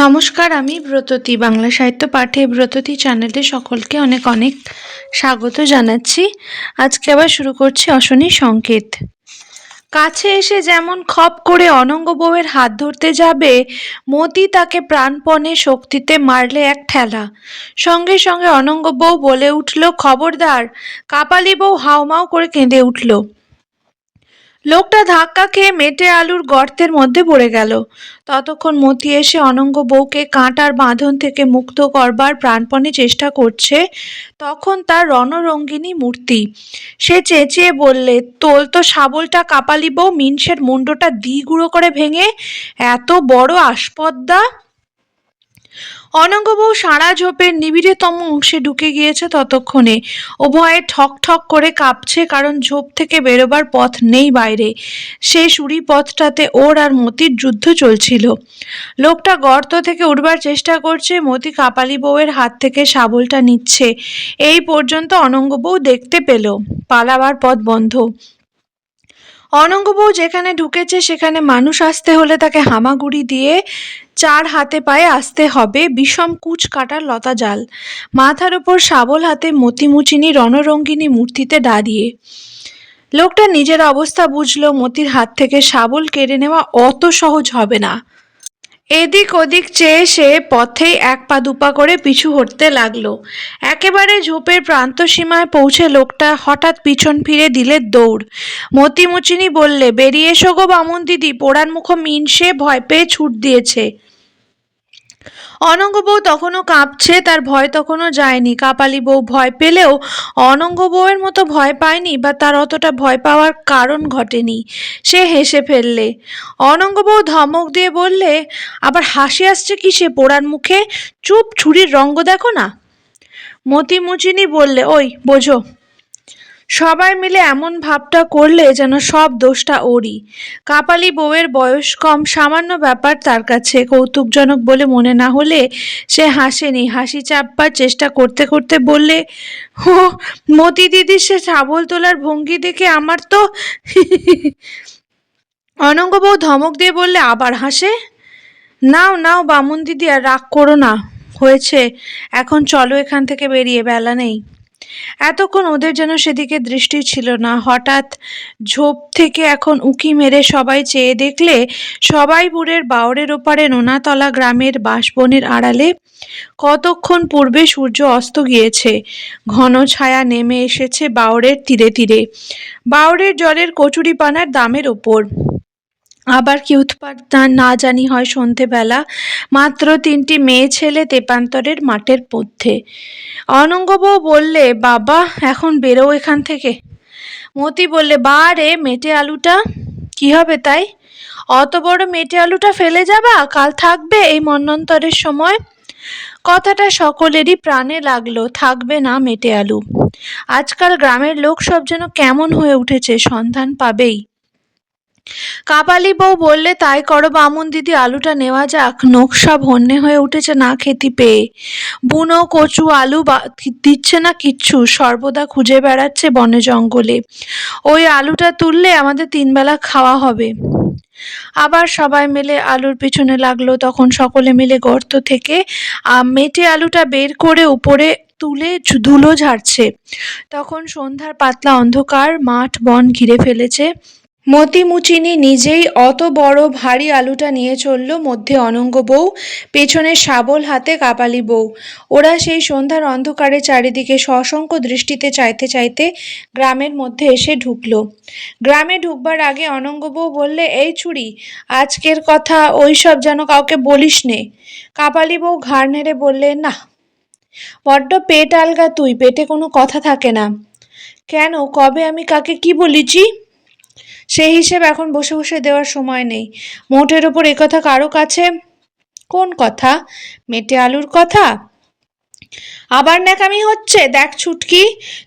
নমস্কার, আমি ব্রততী। বাংলা সাহিত্য পাঠে ব্রততী চ্যানেলে সকলকে অনেক অনেক স্বাগত জানাচ্ছি। আজকে আবার শুরু করছি অশনি সংকেত। কাছে এসে যেমন খপ করে অনঙ্গ বউয়ের হাত ধরতে যাবে, মতি তাকে প্রাণপণে শক্তিতে মারলে এক ঠেলা। সঙ্গে সঙ্গে অনঙ্গ বউ বলে উঠল, খবরদার! কাপালি বউ হাউমাউ করে কেঁদে উঠল। লোকটা ধাক্কা খেয়ে মেটে আলুর গর্তের মধ্যে পড়ে গেল। ততক্ষণ মতি এসে অনঙ্গ বউকে কাঁটার বাঁধন থেকে মুক্ত করবার প্রাণপণে চেষ্টা করছে। তখন তার রণরঙ্গিনী মূর্তি। সে চেঁচিয়ে বললে, তোল তো শাবলটা কাপালি বউ, মিনসের মুন্ডটা গুঁড়ো করে ভেঙে। এত বড় আসপদ্দা! অনঙ্গ বউ সারা ঝোপের নিবিড়তম অংশে ঢুকে গিয়েছে ততক্ষণে। উভয়ে ঠক ঠক করে কাঁপছে, কারণ ঝোপ থেকে বেরোবার পথ নেই বাইরে। সেই সুড়ি পথটাতে ওর আর মতির যুদ্ধ চলছিল। লোকটা গর্ত থেকে উঠবার চেষ্টা করছে, মতি কাপালি বউয়ের হাত থেকে শাবলটা নিচ্ছে। এই পর্যন্ত অনঙ্গ বউ দেখতে পেল পালাবার পথ বন্ধ। অনঙ্গ বউ যেখানে ঢুকেছে সেখানে মানুষ আসতে হলে তাকে হামাগুড়ি দিয়ে চার হাতে পায়ে আসতে হবে। বিষম কুচ কাটার লতা জাল, মাথার উপর শাবল হাতে মতিমুচিনি রণরঙ্গিনী মূর্তিতে দাঁড়িয়ে। লোকটা নিজের অবস্থা বুঝলো, মতির হাত থেকে শাবল কেড়ে নেওয়া অত সহজ হবে না। এদিক ওদিক চেয়ে সে পথেই এক পা দুপা করে পিছু হটতে লাগলো। একেবারে ঝোপের প্রান্ত সীমায় পৌঁছে লোকটা হঠাৎ পিছন ফিরে দিলে দৌড়। মতিমুচিনি বললে, বেরিয়ে এসো গো বামুন দিদি, পোড়ার মুখো মিনসে ভয় পেয়ে ছুট দিয়েছে। অনঙ্গ বউ তখনও কাঁপছে, তার ভয় তখনও যায়নি। কাপালি বউ ভয় পেলেও অনঙ্গ বউয়ের মতো ভয় পায়নি, বা তার অতটা ভয় পাওয়ার কারণ ঘটেনি। সে হেসে ফেললে। অনঙ্গ বউ ধমক দিয়ে বললে, আবার হাসি আসছে কিসে পোড়ার মুখে? চুপ, ছুরির রঙ্গ দেখো না। মতিমুচিনি বললে, ওই বোঝো। সবাই মিলে এমন ভাবটা করলে যেন সব দোষটা ওরই। কাপালি বউয়ের বয়স কম, সামান্য ব্যাপার তার কাছে কৌতুকজনক বলে মনে না হলে সে হাসেনি। হাসি চাপবার চেষ্টা করতে করতে বললে, ও মতি দিদির সে শাবল তোলার ভঙ্গি দেখে আমার তো অনঙ্গ বউ ধমক দিয়ে বললে, আবার হাসে? নাও নাও বামুন দিদি, আর রাগ করো না, হয়েছে। এখন চলো এখান থেকে বেরিয়ে, বেলা নেই। এতক্ষণ ওদের যেন সেদিকে দৃষ্টি ছিল না। হঠাৎ ঝোপ থেকে এখন উঁকি মেরে সবাই চেয়ে দেখলে সবাইপুরের বাওরের ওপারে নোনাতলা গ্রামের বাঁশবনের আড়ালে কতক্ষণ পূর্বে সূর্য অস্ত গিয়েছে। ঘন ছায়া নেমে এসেছে বাওরের তীরে তীরে, বাওরের জলের কচুরিপানার দামের ওপর। আবার কি উৎপাত না জানি হয় সন্ধেবেলা। মাত্র 3টি মেয়ে ছেলে তেপান্তরের মাঠের মধ্যে। অনঙ্গ বউ বললে, বাবা এখন বেরো এখান থেকে। মতি বললে, বা রে মেটে আলুটা? কি হবে তাই? অত বড় মেটে আলুটা ফেলে যাবা? কাল থাকবে এই মন্বন্তরের সময়? কথাটা সকলেরই প্রাণে লাগলো। থাকবে না মেটে আলু? আজকাল গ্রামের লোক সব যেন কেমন হয়ে উঠেছে, সন্ধান পাবেই। কাপালি বউ বললে, তাই করো বামুন দিদি, আলুটা নেওয়া যাক। নোখ সব হন্যে হয়ে উঠেছে না খেতে পেয়ে। বুনো কচু আলু দিচ্ছে না কিচ্ছু, সর্বদা খুঁজে বেড়াচ্ছে বনে জঙ্গলে। ওই আলুটা তুললে আমাদের 3 বেলা খাওয়া হবে। আবার সবাই মিলে আলুর পিছনে লাগলো। তখন সকলে মিলে গর্ত থেকে মেটে আলুটা বের করে উপরে তুলে ধুলো ঝাড়ছে। তখন সন্ধ্যার পাতলা অন্ধকার, মাঠ বন ঘিরে ফেলেছে। মতিমুচিনি নিজেই অত বড় ভারী আলুটা নিয়ে চলল, মধ্যে অনঙ্গ বউ, পেছনে শাবল হাতে কাপালি বউ। ওরা সেই সন্ধ্যার অন্ধকারে চারিদিকে সশঙ্ক দৃষ্টিতে চাইতে চাইতে গ্রামের মধ্যে এসে ঢুকলো। গ্রামে ঢুকবার আগে অনঙ্গ বউ বললে, এই ছুরি, আজকের কথা ওই সব যেন কাউকে বলিস নে। কাপালি বউ ঘাড় নেড়ে বললে, না। বড্ড পেট আলগা তুই, পেটে কোনো কথা থাকে না। কেন, কবে আমি কাকে কি বলিছি? সেই হিসেব এখন বসে বসে দেওয়ার সময় নেই। মোটের ওপর একথা কারো কাছে। কোন কথা? মেটে আলুর কথা? আবার ন্যাকামি হচ্ছে? দেখ ছুটকি,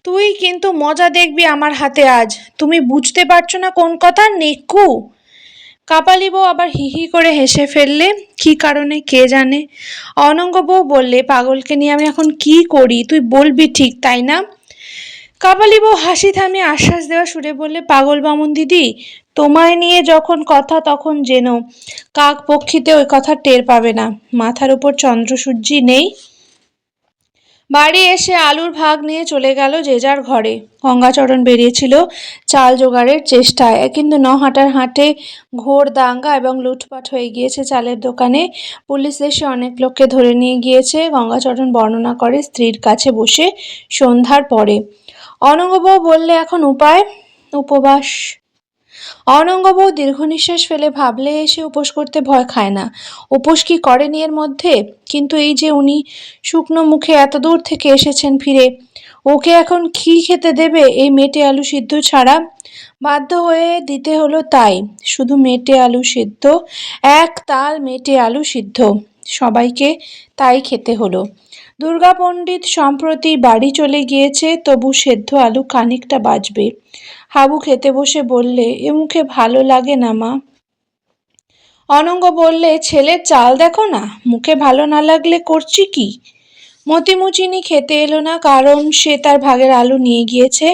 তুই কিন্তু মজা দেখবি আমার হাতে আজ। তুমি বুঝতে পারছো না কোন কথা? নেকু। কাপালি বউ আবার হি হি করে হেসে ফেললে। কি কারণে কে জানে। অনঙ্গ বউ বললে, পাগলকে নিয়ে আমি এখন কি করি, তুই বলবি ঠিক, তাই না? কাপালি বউ হাসি থামিয়ে আশ্বাস দেওয়া সুরে বললে, পাগল বামুন দিদি, তোমায় নিয়ে যখন কথা তখন যেন কাক পক্ষীতে ওই কথা টের পাবে না। মাথার উপর চন্দ্রসূর্যি নেই। বাড়ি এসে আলুর ভাগ নিয়ে চলে গেল যে যার ঘরে। গঙ্গাচরণ বেরিয়েছিল চাল জোগাড়ের চেষ্টায়, কিন্তু নহাটার হাটে ঘোর দাঙ্গা এবং লুটপাট হয়ে গিয়েছে চালের দোকানে। পুলিশ এসে অনেক লোককে ধরে নিয়ে গিয়েছে। গঙ্গাচরণ বর্ণনা করে স্ত্রীর কাছে বসে সন্ধ্যার পরে। অনঙ্গবাবু বললে, এখন উপায়? উপবাস। অনঙ্গবাবু দীর্ঘ নিঃশ্বাস ফেলে ভাবলে, সে উপোস করতে ভয় খায় না। উপোস কি করেনি এর মধ্যে? কিন্তু এই যে উনি শুকনো মুখে এত দূর থেকে এসেছেন ফিরে, ওকে এখন কি খেতে দেবে এই মেটে আলু সিদ্ধ ছাড়া? বাধ্য হয়ে দিতে হলো তাই, শুধু মেটে আলু সিদ্ধ, এক তাল মেটে আলু সিদ্ধ। সবাইকে তাই খেতে হলো। দুর্গা পণ্ডিত সম্প্রতি বাড়ি চলে গিয়েছে, তবু সেদ্ধ আলু খানিকটা বাঁচবে। হাবু খেতে বসে বললে, এ মুখে ভালো লাগে না মা। অনঙ্গ বললে, ছেলের চাল দেখো না, মুখে ভালো না লাগলে করছি কি? মতিমুচিনি খেতে এলো না, কারণ সে তার ভাগের আলু নিয়ে গিয়েছে।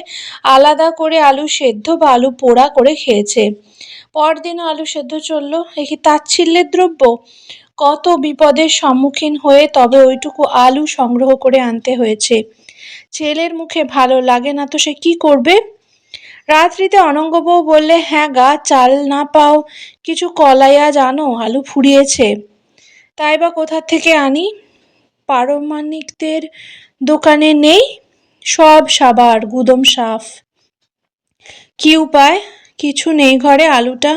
আলাদা করে আলু সেদ্ধ বা আলু পোড়া করে খেয়েছে। পরদিনও আলু সেদ্ধ চলল। এ কি তাচ্ছিল্যের দ্রব্য? কত বিপদের সম্মুখীন হয়ে তবে ওইটুকু আলু সংগ্রহ করে আনতে হয়েছে। ছেলের মুখে ভালো লাগে না তো সে কি করবে? রাত্রিতে অনঙ্গবউ বললে, হ্যাঁ গা, চাল না পাও কিছু কলাইয়া জানো, আলু ফুরিয়েছে। তাই বা কোথা থেকে আনি? পারমাণিকদের দোকানে নেই? সব সাবার গুদম সাফ। কি উপায়? কিছু নেই ঘরে। আলুটা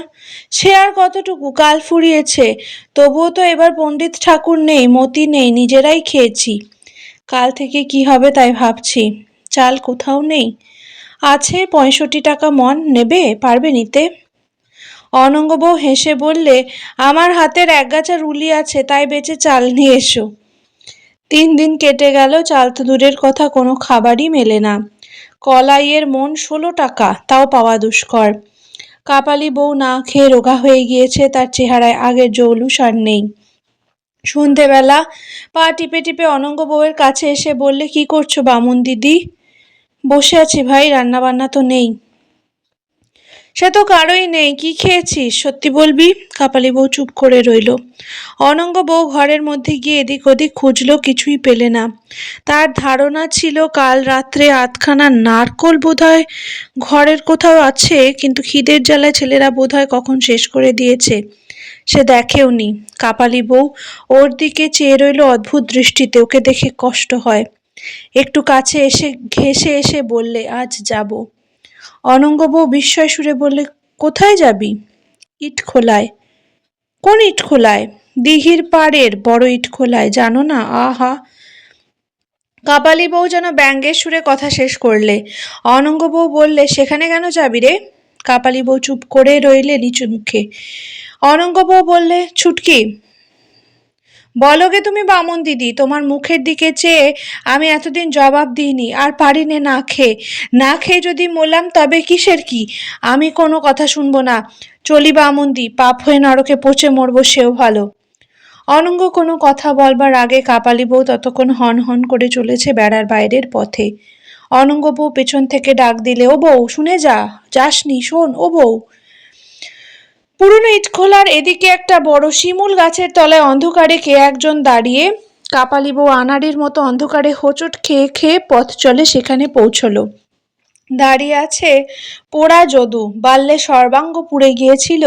সে আর কতটুকু, কাল ফুরিয়েছে। তবুও তো এবার পণ্ডিত ঠাকুর নেই, মতি নেই, নিজেরাই খেয়েছি। কাল থেকে কি হবে তাই ভাবছি। চাল কোথাও নেই। আছে 65 টাকা মণ, নেবে? পারবে নিতে? অনঙ্গবউ হেসে বললে, আমার হাতের একগাছা রুলি আছে, তাই বেচে চাল নিয়ে এসো। 3 দিন কেটে গেল, চাল তো দূরের কথা, কোনো খাবারই মেলে না। কলাইয়ের মণ 16 টাকা, তাও পাওয়া দুষ্কর। কাপালি বউ না খেয়ে রোগা হয়ে গিয়েছে, তার চেহারায় আগের জৌলুস আর নেই। সন্ধেবেলা পা টিপে টিপে অনঙ্গ বউয়ের কাছে এসে বললে, কি করছো বামুন দিদি? বসে আছি ভাই, রান্নাবান্না তো নেই। সে তো কারোই নেই, কি খেয়েছিস সত্যি বলবি? কাপালি বউ চুপ করে রইল। অনঙ্গ বউ ঘরের মধ্যে গিয়ে এদিক ওদিক খুঁজল, কিছুই পেলে না। তার ধারণা ছিল কাল রাত্রে আধখানা নারকোল বোধহয় ঘরের কোথাও আছে, কিন্তু খিদের জ্বালায় ছেলেরা বোধহয় কখন শেষ করে দিয়েছে। সে দেখেওনি। কাপালি বউ ওর দিকে চেয়ে রইল অদ্ভুত দৃষ্টিতে। ওকে দেখে কষ্ট হয়। একটু কাছে এসে ঘেঁষে এসে বললে, আজ যাব। অনঙ্গ বউ বিস্ময় সুরে বললে, কোথায় যাবি? ইটখোলায়। কোন ইটখোলায়? দিঘির পাড়ের বড় ইটখোলায়, জানো না? আহা। কাপালি বউ যেন ব্যঙ্গের সুরে কথা শেষ করলে। অনঙ্গ বউ বললে, সেখানে কেন যাবি রে? কাপালি বউ চুপ করে রইলে নিচু মুখে। অনঙ্গ বউ বললে, ছুটকি, বলো গে তুমি বামন দিদি, তোমার মুখের দিকে চেয়ে আমি এতদিন জবাব দিইনি, আর পারি নে না খেয়ে। না খেয়ে যদি মরলাম তবে কিসের কি? আমি কোনো কথা শুনবো না। চলি বামুনদি, পাপ হয়ে নরকে পচে মরবো, সেও ভালো। অনঙ্গ কোনো কথা বলবার আগে কাপালি বউ ততক্ষণ হন হন করে চলেছে বেড়ার বাইরের পথে। অনঙ্গ বউ পেছন থেকে ডাক দিলে, ও বউ, শুনে যা, যাসনি, শোন ও বউ। পুরনো ইটখোলার এদিকে একটা বড় শিমুল গাছের তলায় অন্ধকারে কে একজন দাঁড়িয়ে। কাপালি বউ আনাড়ির মতো অন্ধকারে হোঁচট খেয়ে খেয়ে পথ চলে সেখানে পৌঁছলো। দাঁড়িয়ে আছে পোড়া যদু। বাল্যে সর্বাঙ্গ পুড়ে গিয়েছিল,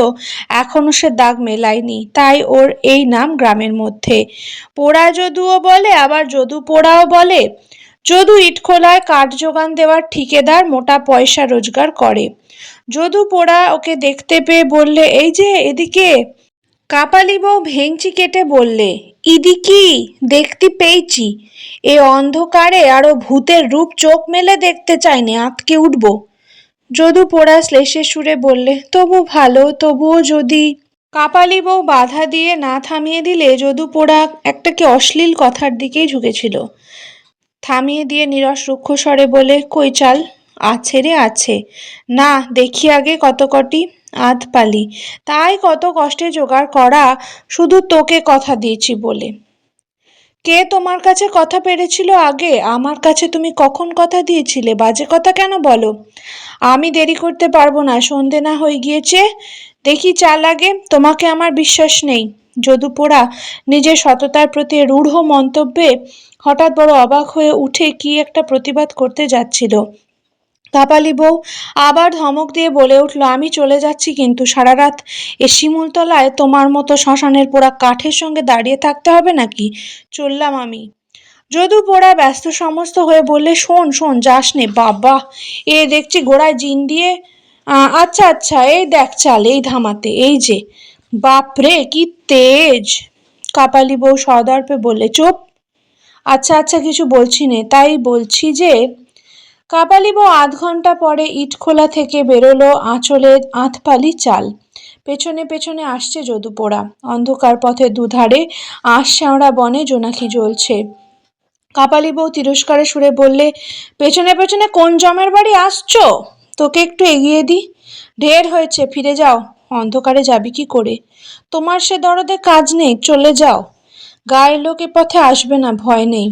এখনো সে দাগ মেলায়নি, তাই ওর এই নাম গ্রামের মধ্যে। পোড়া যদুও বলে, আবার যদু পোড়াও বলে। যদু ইটখোলায় কাঠ যোগান দেওয়ার ঠিকেদার, মোটা পয়সা রোজগার করে। যদু পোড়া ওকে দেখতে পেয়ে বললে, এই যে এদিকে। কাপালি বউ ভেঙচি কেটে বললে, ইদিকি, দেখতে পেয়েছি। এ অন্ধকারে আরো ভূতের রূপ চোখ মেলে দেখতে চাইনি, আঁতকে উঠব। যদু পোড়া শ্লেষের সুরে বললে, তবু ভালো, তবুও যদি। কাপালি বউ বাধা দিয়ে না থামিয়ে দিলে যদু পোড়া একটা কি অশ্লীল কথার দিকেই ঝুঁকেছিল। থামিয়ে দিয়ে নিরস রুক্ষ স্বরে বলে, কই চাল? আছে রে, আছে। না, দেখি আগে কত কটি। আধ পালি, তাই কত কষ্টে জোগাড় করা, শুধু তোকে কথা দিয়েছি বলে। কে তোমার কাছে কথা পেরেছিল আগে? আমার কাছে তুমি কখন কথা দিয়েছিলে? বাজে কথা কেন বলো? আমি দেরি করতে পারবো না, সন্ধে না হয়ে গিয়েছে। দেখি চা লাগে। তোমাকে আমার বিশ্বাস নেই। যদুপোড়া নিজের সততার প্রতি রূঢ় মন্তব্যে হঠাৎ বড় অবাক হয়ে উঠে কি একটা প্রতিবাদ করতে যাচ্ছিল। কাপালি বউ আবার ধমক দিয়ে বলে উঠল, আমি চলে যাচ্ছি, কিন্তু সারা রাত এ শিমুলতলায় তোমার মতো শ্মশানের পোড়া কাঠের সঙ্গে দাঁড়িয়ে থাকতে হবে নাকি? চললাম আমি। যদু পোড়া ব্যস্ত সমস্ত হয়ে বললে, শোন শোন, যাস নে বাবা, এ দেখছি গোড়ায় জিন দিয়ে। আচ্ছা আচ্ছা, এই দেখ চাল, এই ধামাতে, এই যে। বাপরে কি তেজ! কাপালি বউ সদর্পে বললে, চুপ। আচ্ছা আচ্ছা, কিছু বলছি নে, তাই বলছি যে। কাপালি বউ আধ ঘন্টা পরে ইটখোলা থেকে বেরোলো আঁচলে আধপালি চাল। পেছনে পেছনে আসছে যদুপোড়া। অন্ধকার পথে দুধারে আঁশ শ্যাওড়া বনে জোনাকি জ্বলছে। কাপালি বউ তিরস্কারে সুরে বললে, পেছনে পেছনে কোন জমের বাড়ি আসছো? তোকে একটু এগিয়ে দি। ঢের হয়েছে, ফিরে যাও। অন্ধকারে যাবি কি করে? তোমার সে দরদে কাজ নেই, চলে যাও। গায়ের লোক এ পথে আসবে না, ভয় নেই।